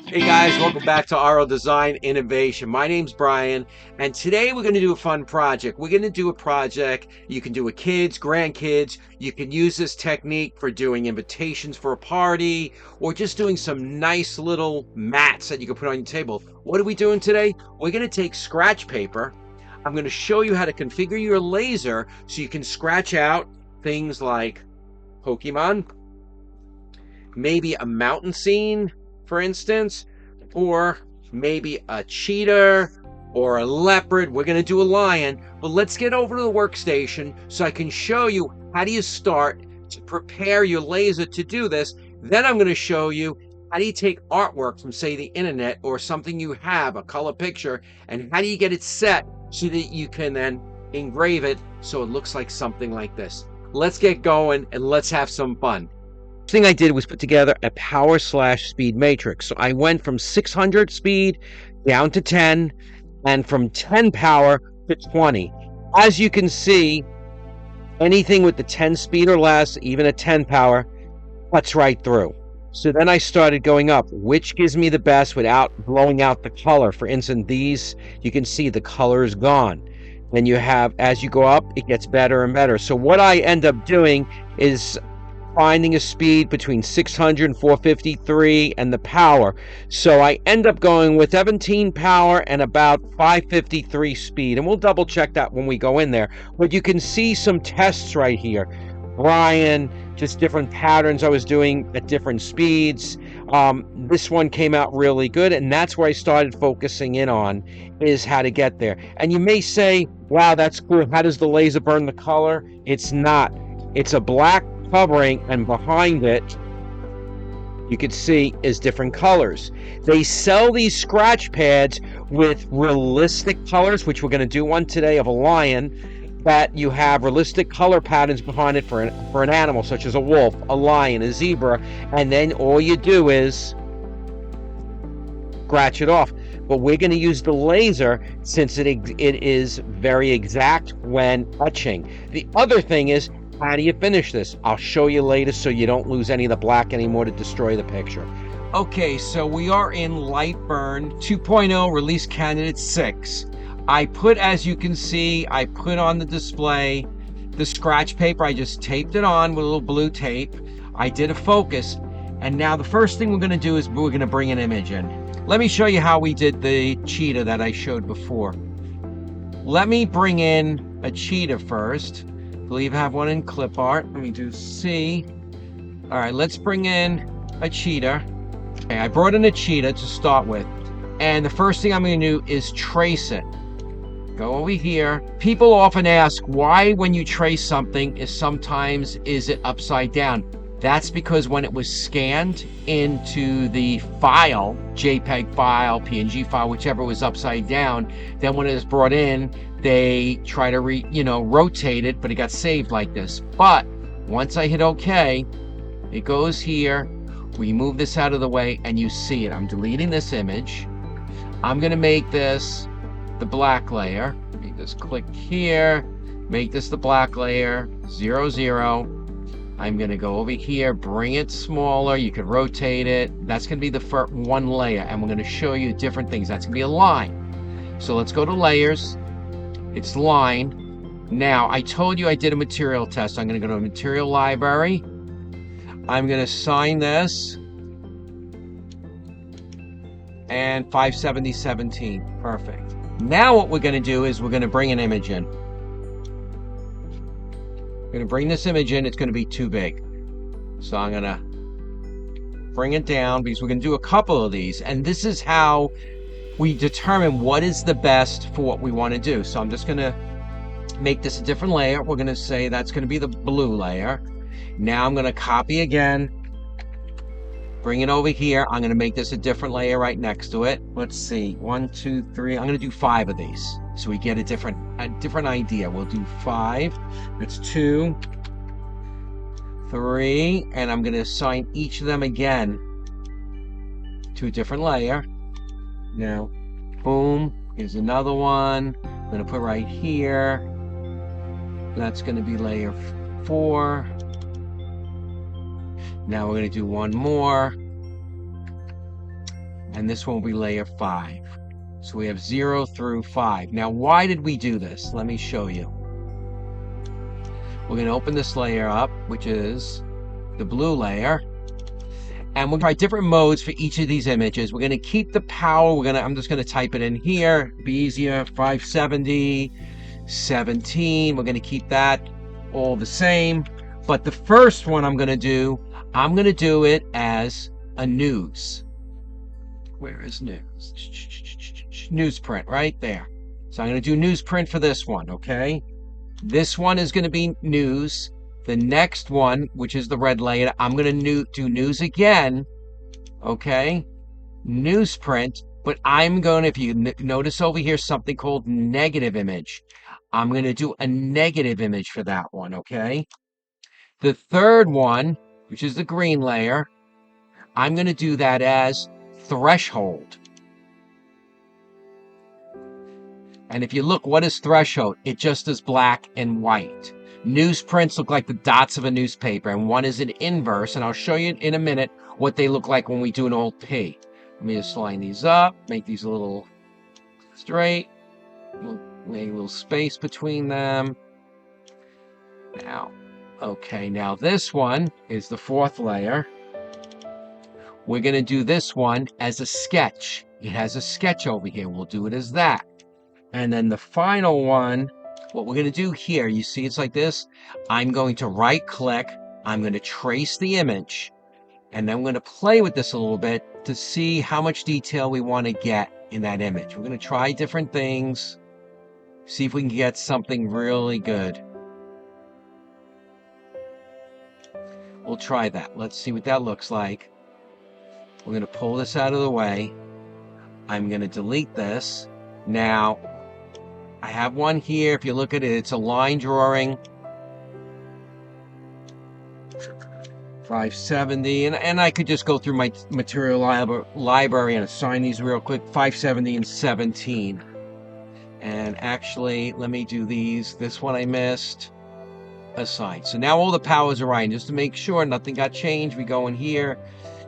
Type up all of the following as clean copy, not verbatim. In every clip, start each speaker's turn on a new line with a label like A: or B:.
A: Hey guys, welcome back to RL Design Innovation. My name's Brian, and today we're going to do a fun project. We're going to do a project you can do with kids, grandkids. You can use this technique for doing invitations for a party or just doing some nice little mats that you can put on your table. What are we doing today? We're going to take scratch paper. I'm going to show you how to configure your laser so you can scratch out things like Pokemon, maybe a mountain scene, for instance, or maybe a cheetah or a leopard. We're going to do a lion, but let's get over to the workstation so I can show you how do you start to prepare your laser to do this. Then I'm going to show you how do you take artwork from, say, the internet or something you have, a color picture, and how do you get it set so that you can then engrave it so it looks like something like this. Let's get going and let's have some fun. Thing I did was put together a power/speed matrix. So I went from 600 speed down to 10 and from 10 power to 20. As you can see, anything with the 10 speed or less, even a 10 power, cuts right through. So then I started going up, which gives me the best without blowing out the color. For instance, these, you can see the color is gone. Then you have, as you go up, it gets better and better. So what I end up doing is finding a speed between 600 and 453 and the power. So I end up going with 17 power and about 553 speed. And we'll double check that when we go in there. But you can see some tests right here. Brian, just different patterns I was doing at different speeds. This one came out really good, and that's where I started focusing in on, is how to get there. And you may say, wow, that's cool. How does the laser burn the color? It's not. It's a black covering, and behind it you can see is different colors. They sell these scratch pads with realistic colors, which we're going to do one today of a lion, that you have realistic color patterns behind it for an animal such as a wolf, a lion, a zebra, and then all you do is scratch it off. But we're going to use the laser since it is very exact when etching. The other thing is, how do you finish this? I'll show you later so you don't lose any of the black anymore to destroy the picture. Okay, so we are in LightBurn 2.0 release candidate 6. I put, as you can see, I put on the display the scratch paper. I just taped it on with a little blue tape. I did a focus, and now the first thing we're going to do is we're going to bring an image in. Let me show you how we did the cheetah that I showed before. Let me bring in a cheetah first. I believe I have one in clip art. Let me do C. All right, let's bring in a cheetah. Okay, I brought in a cheetah to start with. And the first thing I'm going to do is trace it. Go over here. People often ask why when you trace something is it upside down. That's because when it was scanned into the file, JPEG file, PNG file, whichever was upside down, then when it was brought in, they try to rotate it, but it got saved like this. But once I hit OK, it goes here. We move this out of the way and you see it. I'm deleting this image. I'm going to make this the black layer. Let me just click here, make this the black layer, 0, 0. I'm going to go over here, bring it smaller. You can rotate it. That's going to be the first one layer, and we're going to show you different things. That's going to be a line. So let's go to layers. It's line. Now, I told you I did a material test. I'm going to go to a material library. I'm going to assign this. And 570-17. Perfect. Now what we're going to do is we're going to bring an image in. I'm going to bring this image in. It's going to be too big. So I'm going to bring it down because we're going to do a couple of these. And this is how we determine what is the best for what we want to do. So I'm just going to make this a different layer. We're going to say that's going to be the blue layer. Now I'm going to copy again. Bring it over here. I'm going to make this a different layer right next to it. Let's see. 1, 2, 3. I'm going to do 5 of these so we get a different idea. We'll do 5. That's 2, 3, and I'm going to assign each of them again to a different layer. Now, boom. Here's another one. I'm going to put right here. That's going to be layer 4. Now we're going to do one more. and this one will be layer 5. So we have 0 through 5. Now, why did we do this? Let me show you. We're going to open this layer up, which is the blue layer. And we'll try different modes for each of these images. We're going to keep the power. I'm just going to type it in here. Be easier. 570, 17. We're going to keep that all the same. But the first one I'm going to do it as a news. Where is news? Newsprint right there. So I'm going to do newsprint for this one, okay? This one is going to be news. The next one, which is the red layer, I'm going to do news again, okay? Newsprint, but I'm going to, if you notice over here, something called negative image. I'm going to do a negative image for that one, okay? The third one, which is the green layer, I'm going to do that as threshold. And if you look, what is threshold? It just is black and white. Newsprints look like the dots of a newspaper, and one is an inverse, and I'll show you in a minute what they look like when we do an Alt P. Let me just line these up, make these a little straight, make a little space between them. Now, okay, now this one is the fourth layer. We're going to do this one as a sketch. It has a sketch over here. We'll do it as that. And then the final one, what we're going to do here, you see it's like this. I'm going to right click. I'm going to trace the image. And then I'm going to play with this a little bit to see how much detail we want to get in that image. We're going to try different things. See if we can get something really good. We'll try that. Let's see what that looks like. We're going to pull this out of the way. I'm going to delete this. Now, I have one here. If you look at it, it's a line drawing. 570. And I could just go through my material library and assign these real quick. 570 and 17. And actually, let me do these. This one I missed. Assign. So now all the powers are right. Just to make sure nothing got changed, we go in here.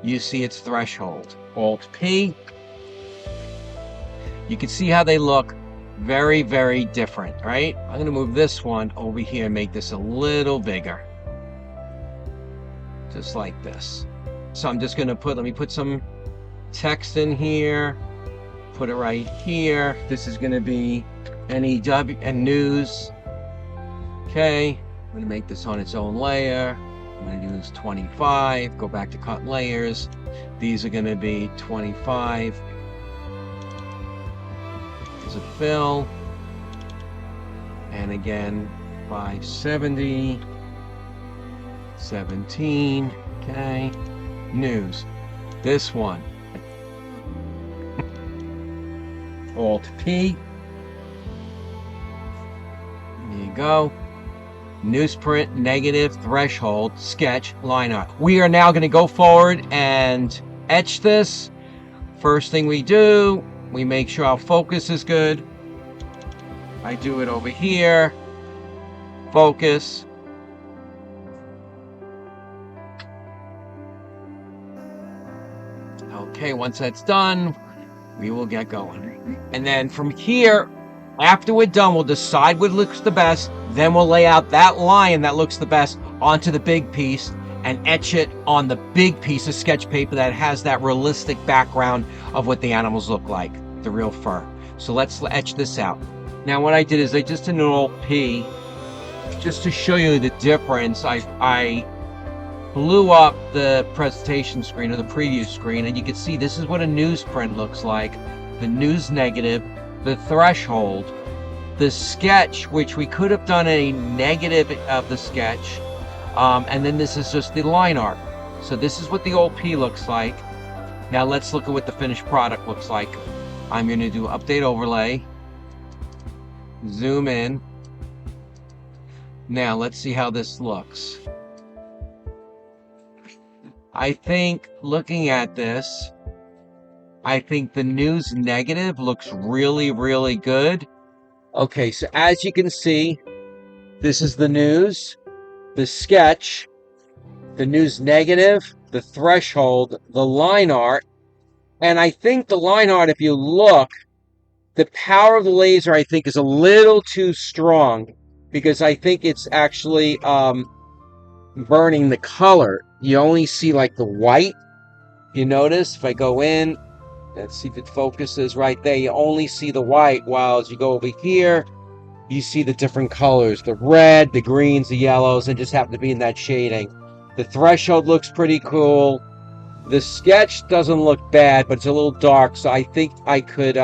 A: You see its threshold. Alt P. You can see how they look. Very, very different, right? I'm going to move this one over here and make this a little bigger. Just like this. So I'm just going to let me put some text in here. Put it right here. This is going to be NEW and news. Okay. I'm going to make this on its own layer. I'm going to do this 25. Go back to cut layers. These are going to be 25. There's a fill. And again, 570. 17. Okay. News. This one. Alt P. There you go. Newsprint, negative, threshold, sketch, line art. We are now going to go forward and etch this. First thing we do, we make sure our focus is good. I do it over here. Focus. Okay, once that's done, we will get going. And then from here, after we're done, we'll decide what looks the best. Then we'll lay out that line that looks the best onto the big piece and etch it on the big piece of sketch paper that has that realistic background of what the animals look like, the real fur. So let's etch this out. Now what I did is I just did an Alt P just to show you the difference. I blew up the presentation screen or the preview screen, and you can see this is what a newsprint looks like. The news negative, the threshold, the sketch, which we could have done a negative of the sketch, and then this is just the line art. So this is what the Alt P looks like. Now let's look at what the finished product looks like. I'm going to do update overlay, zoom in. Now let's see how this looks. I think looking at this, I think the news negative looks really, really good. Okay, so as you can see, this is the news, the sketch, the news negative, the threshold, the line art, And I think the line art, if you look, the power of the laser, I think, is a little too strong because I think it's actually burning the color. You only see like the white. You notice if I go in, let's see if it focuses right there. You only see the white, while as you go over here, you see the different colors, the red, the greens, the yellows, and just happen to be in that shading. The threshold looks pretty cool. The sketch doesn't look bad, but it's a little dark, so I think I could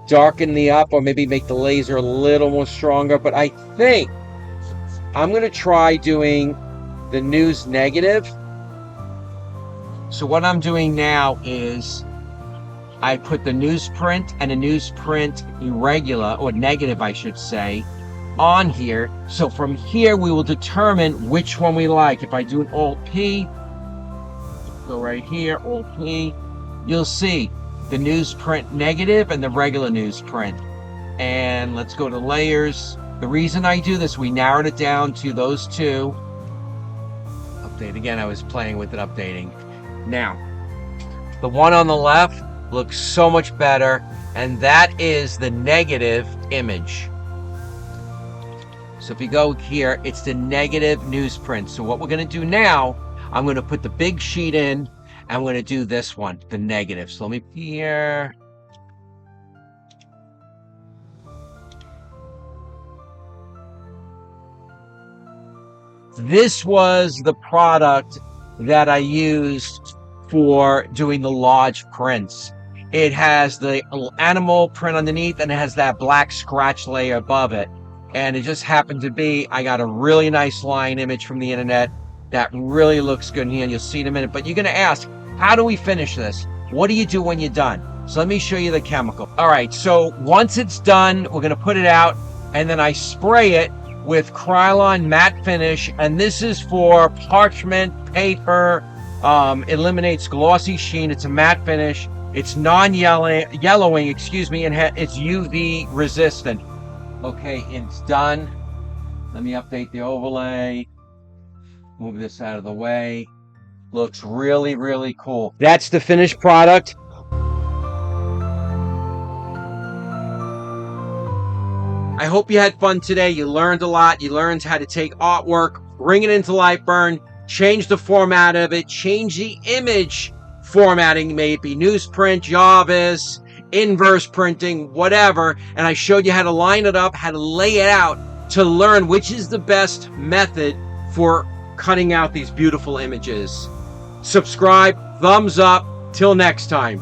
A: darken the up or maybe make the laser a little more stronger. But I think I'm going to try doing the news negative. So what I'm doing now is I put the newsprint and a newsprint irregular, or negative I should say, on here. So from here we will determine which one we like. If I do an Alt P, go right here, Alt P, you'll see the newsprint negative and the regular newsprint. And let's go to layers. The reason I do this, we narrowed it down to those two. Update again, I was playing with it, updating. Now, the one on the left looks so much better, and that is the negative image. So if you go here, it's the negative newsprint. So what we're going to do now, I'm going to put the big sheet in, and I'm going to do this one, the negative. So let me here. This was the product that I used for doing the large prints. It has the little animal print underneath, and it has that black scratch layer above it. And it just happened to be, I got a really nice line image from the internet that really looks good in here, and you'll see in a minute. But you're going to ask, how do we finish this? What do you do when you're done? So let me show you the chemical. All right, so once it's done, we're going to put it out, and then I spray it with Krylon Matte Finish, and this is for parchment, paper, eliminates glossy sheen. It's a matte finish. It's non-yellowing, excuse me, and it's UV resistant. Okay, it's done. Let me update the overlay. Move this out of the way. Looks really, really cool. That's the finished product. I hope you had fun today. You learned a lot. You learned how to take artwork, bring it into LightBurn, change the format of it, change the image formatting, maybe newsprint, Jarvis, inverse printing, whatever. And I showed you how to line it up, how to lay it out to learn which is the best method for cutting out these beautiful images. Subscribe, thumbs up. Till next time.